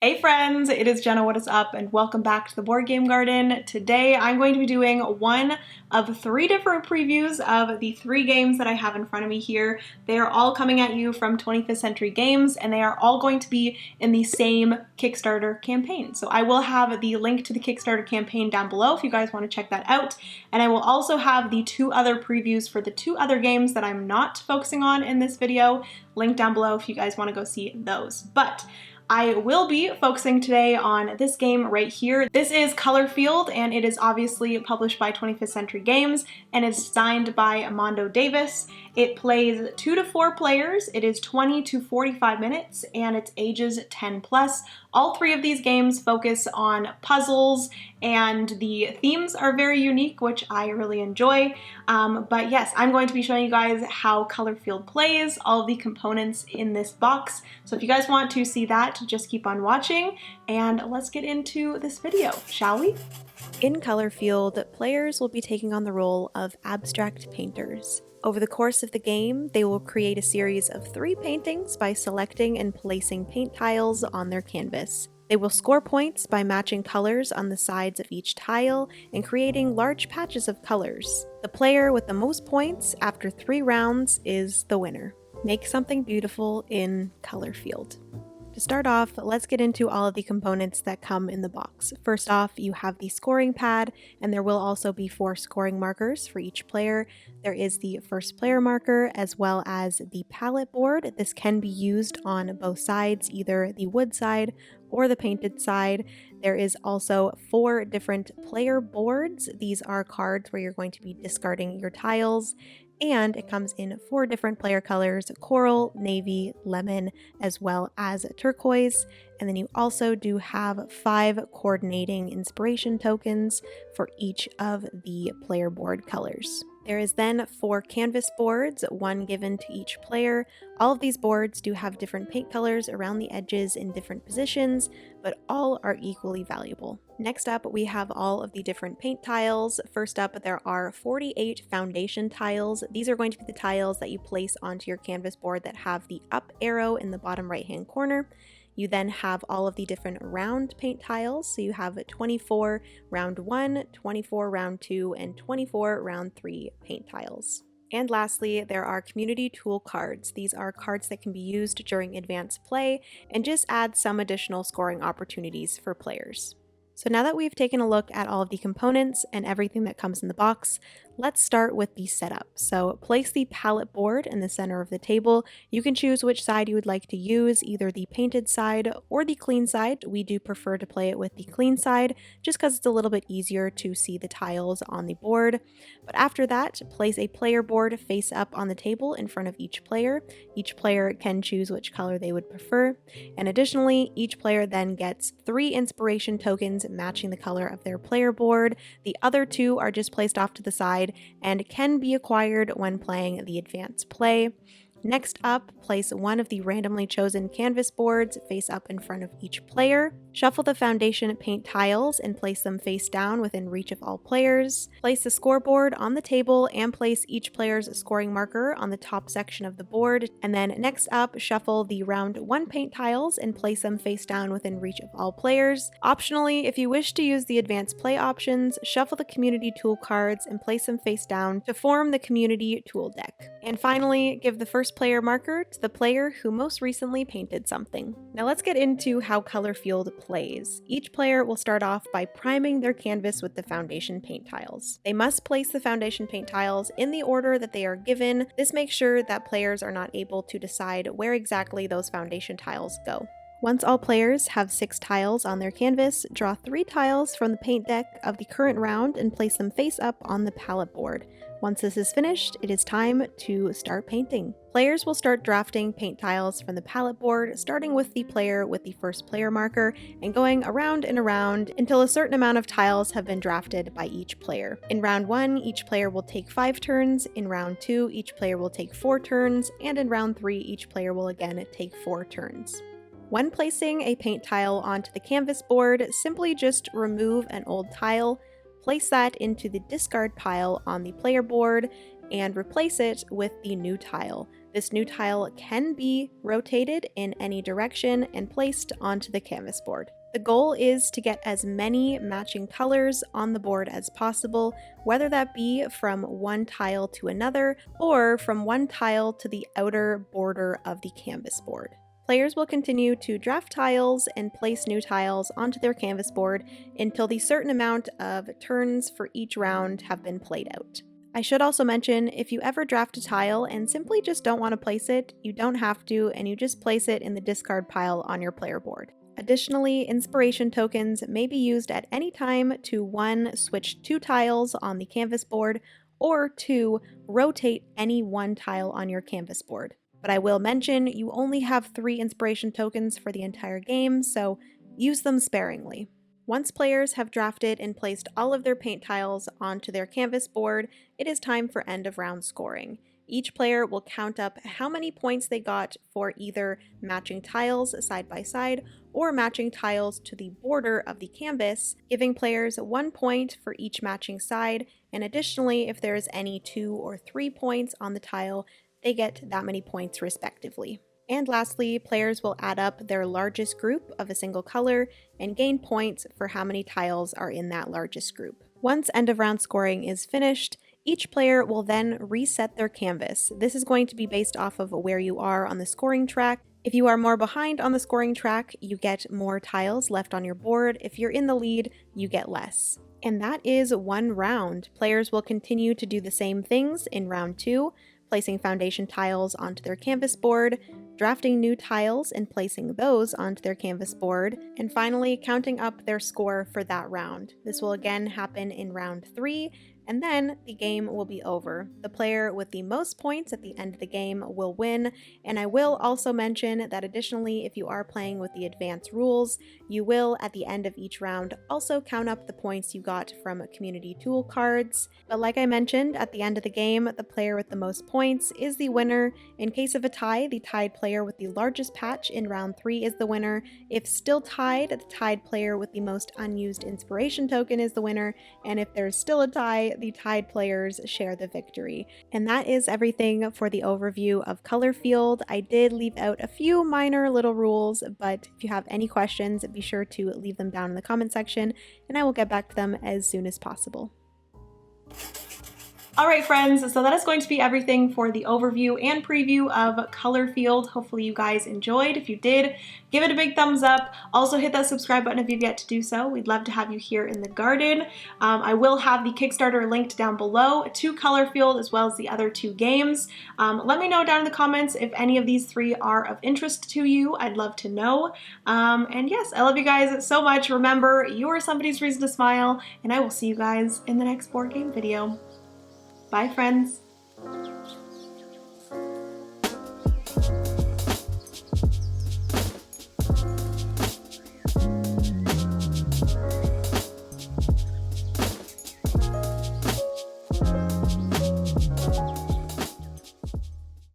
Hey friends, it is Jenna, what is up, and welcome back to the Board Game Garden. Today I'm going to be doing one of three different previews of the three games that I have in front of me here. They are all coming at you from 25th Century Games, and they are all going to be in the same Kickstarter campaign. So I will have the link to the Kickstarter campaign down below if you guys want to check that out, and I will also have the two other previews for the two other games that I'm not focusing on in this video linked down below if you guys want to go see those. But I will be focusing today on this game right here. This is Colorfield, and it is obviously published by 25th Century Games and is designed by Mondo Davis. It plays 2 to 4 players, it is 20 to 45 minutes, and it's ages 10 plus. All three of these games focus on puzzles, and the themes are very unique, which I really enjoy. But yes, I'm going to be showing you guys how Colorfield plays, all of the components in this box. So if you guys want to see that, just keep on watching, and let's get into this video, shall we? In Colorfield, players will be taking on the role of abstract painters. Over the course of the game, they will create a series of 3 paintings by selecting and placing paint tiles on their canvas. They will score points by matching colors on the sides of each tile and creating large patches of colors. The player with the most points after 3 rounds is the winner. Make something beautiful in Colorfield. To start off, let's get into all of the components that come in the box. First off, you have the scoring pad, and there will also be 4 scoring markers for each player. There is the first player marker as well as the palette board. This can be used on both sides, either the wood side or the painted side. There is also 4 different player boards. These are cards where you're going to be discarding your tiles. And it comes in 4 different player colors: coral, navy, lemon, as well as turquoise. And then you also do have 5 coordinating inspiration tokens for each of the player board colors. There is then 4 canvas boards, 1 given to each player. All of these boards do have different paint colors around the edges in different positions, but all are equally valuable. Next up, we have all of the different paint tiles. First up, there are 48 foundation tiles. These are going to be the tiles that you place onto your canvas board that have the up arrow in the bottom right-hand corner. You then have all of the different round paint tiles. So you have 24 round 1, 24 round 2, and 24 round 3 paint tiles. And lastly, there are community tool cards. These are cards that can be used during advanced play and just add some additional scoring opportunities for players. So now that we've taken a look at all of the components and everything that comes in the box, let's start with the setup. So place the palette board in the center of the table. You can choose which side you would like to use, either the painted side or the clean side. We do prefer to play it with the clean side just because it's a little bit easier to see the tiles on the board. But after that, place a player board face up on the table in front of each player. Each player can choose which color they would prefer. And additionally, each player then gets 3 inspiration tokens matching the color of their player board. The other 2 are just placed off to the side and can be acquired when playing the advanced play. Next up, place 1 of the randomly chosen canvas boards face up in front of each player. Shuffle the foundation paint tiles and place them face down within reach of all players. Place the scoreboard on the table and place each player's scoring marker on the top section of the board. And then next up, shuffle the round 1 paint tiles and place them face down within reach of all players. Optionally, if you wish to use the advanced play options, shuffle the community tool cards and place them face down to form the community tool deck. And finally, give the first player marker to the player who most recently painted something. Now let's get into how Colorfield plays. Each player will start off by priming their canvas with the foundation paint tiles. They must place the foundation paint tiles in the order that they are given. This makes sure that players are not able to decide where exactly those foundation tiles go. Once all players have 6 tiles on their canvas, draw 3 tiles from the paint deck of the current round and place them face up on the palette board. Once this is finished, it is time to start painting. Players will start drafting paint tiles from the palette board, starting with the player with the first player marker and going around and around until a certain amount of tiles have been drafted by each player. In round 1, each player will take 5 turns, in round 2, each player will take 4 turns, and in round 3, each player will again take 4 turns. When placing a paint tile onto the canvas board, simply just remove an old tile, place that into the discard pile on the player board, and replace it with the new tile. This new tile can be rotated in any direction and placed onto the canvas board. The goal is to get as many matching colors on the board as possible, whether that be from one tile to another or from one tile to the outer border of the canvas board. Players will continue to draft tiles and place new tiles onto their canvas board until the certain amount of turns for each round have been played out. I should also mention, if you ever draft a tile and simply just don't want to place it, you don't have to, and you just place it in the discard pile on your player board. Additionally, inspiration tokens may be used at any time to 1. Switch 2 tiles on the canvas board, or 2. Rotate any one tile on your canvas board. But I will mention, you only have 3 inspiration tokens for the entire game, so use them sparingly. Once players have drafted and placed all of their paint tiles onto their canvas board, it is time for end of round scoring. Each player will count up how many points they got for either matching tiles side by side or matching tiles to the border of the canvas, giving players 1 point for each matching side, and additionally, if there is any 2 or 3 points on the tile, they get that many points respectively. And lastly, players will add up their largest group of a single color and gain points for how many tiles are in that largest group. Once end of round scoring is finished, each player will then reset their canvas. This is going to be based off of where you are on the scoring track. If you are more behind on the scoring track, you get more tiles left on your board. If you're in the lead, you get less. And that is one round. Players will continue to do the same things in round 2, placing foundation tiles onto their canvas board, drafting new tiles and placing those onto their canvas board, and finally counting up their score for that round. This will again happen in round 3, and then the game will be over. The player with the most points at the end of the game will win, and I will also mention that additionally, if you are playing with the advanced rules, you will, at the end of each round, also count up the points you got from community tool cards. But like I mentioned, at the end of the game, the player with the most points is the winner. In case of a tie, the tied player with the largest patch in round 3 is the winner. If still tied, the tied player with the most unused inspiration token is the winner, and if there's still a tie, the tied players share the victory. And that is everything for the overview of Color Field. I did leave out a few minor little rules, but if you have any questions, be sure to leave them down in the comment section, and I will get back to them as soon as possible. Alright friends, so that is going to be everything for the overview and preview of Color Field. Hopefully you guys enjoyed. If you did, give it a big thumbs up. Also hit that subscribe button if you've yet to do so. We'd love to have you here in the garden. I will have the Kickstarter linked down below to Color Field as well as the other 2 games. Let me know down in the comments if any of these 3 are of interest to you. I'd love to know. And yes, I love you guys so much. Remember, you are somebody's reason to smile, and I will see you guys in the next board game video. Bye, friends.